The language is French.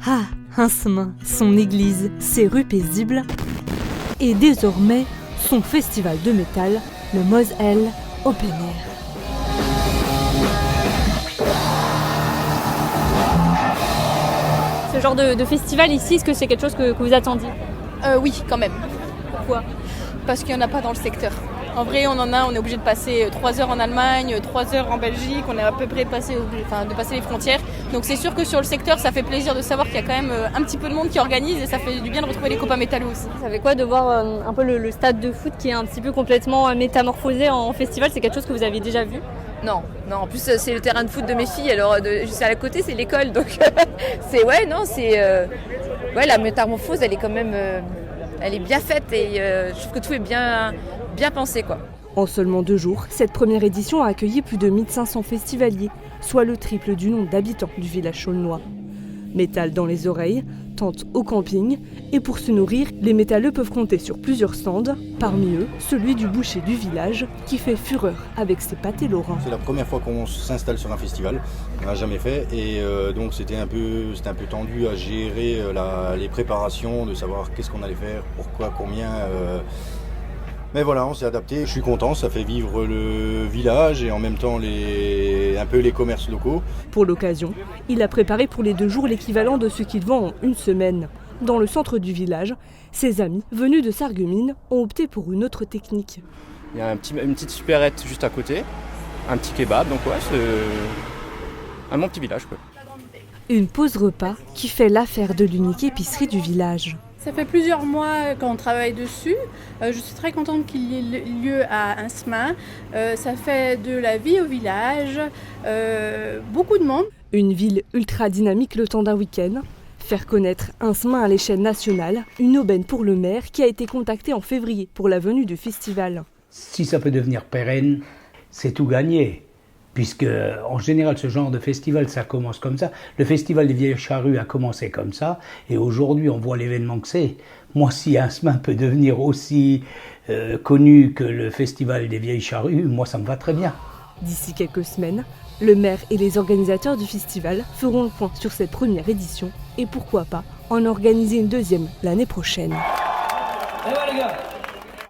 Ah, Hinsemain, son église, ses rues paisibles et désormais son festival de métal, le Moselle Open Air. Ce genre de festival ici, est-ce que c'est quelque chose que vous attendiez ? Oui, quand même. Pourquoi ? Parce qu'il n'y en a pas dans le secteur. En vrai, on est obligé de passer 3 heures en Allemagne, 3 heures en Belgique, on est à peu près de passer les frontières. Donc c'est sûr que sur le secteur, ça fait plaisir de savoir qu'il y a quand même un petit peu de monde qui organise et ça fait du bien de retrouver les copains métalleux aussi. Ça fait quoi de voir un peu le stade de foot qui est un petit peu complètement métamorphosé en festival ? C'est quelque chose que vous aviez déjà vu ? Non, en plus c'est le terrain de foot de mes filles, alors juste à la côté c'est l'école, donc la métamorphose elle est quand même, elle est bien faite et je trouve que tout est bien pensé quoi. En seulement 2 jours, cette première édition a accueilli plus de 1500 festivaliers, soit le triple du nombre d'habitants du village chaulnois. Métal dans les oreilles, tente au camping, et pour se nourrir, les métalleux peuvent compter sur plusieurs stands, parmi eux celui du boucher du village qui fait fureur avec ses pâtés lorrains. C'est la première fois qu'on s'installe sur un festival, on n'a jamais fait et donc c'était un peu tendu à gérer les préparations, de savoir qu'est-ce qu'on allait faire, pourquoi, combien. Mais voilà, on s'est adapté, je suis content, ça fait vivre le village et en même temps un peu les commerces locaux. Pour l'occasion, il a préparé pour les 2 jours l'équivalent de ce qu'il vend en 1 semaine. Dans le centre du village, ses amis, venus de Sarreguemines, ont opté pour une autre technique. Il y a une petite supérette juste à côté, un petit kebab, donc ouais, c'est un bon petit village quoi. Une pause repas qui fait l'affaire de l'unique épicerie du village. Ça fait plusieurs mois qu'on travaille dessus. Je suis très contente qu'il y ait lieu à Hinsemain. Ça fait de la vie au village, beaucoup de monde. Une ville ultra dynamique le temps d'un week-end. Faire connaître Hinsemain à l'échelle nationale, une aubaine pour le maire qui a été contacté en février pour la venue du festival. Si ça peut devenir pérenne, c'est tout gagné. Puisque, en général, ce genre de festival, ça commence comme ça. Le festival des Vieilles Charrues a commencé comme ça, et aujourd'hui, on voit l'événement que c'est. Moi, si Hinsemain peut devenir aussi connu que le festival des Vieilles Charrues, moi, ça me va très bien. D'ici quelques semaines, le maire et les organisateurs du festival feront le point sur cette première édition, et pourquoi pas en organiser une deuxième l'année prochaine. Allez, les gars.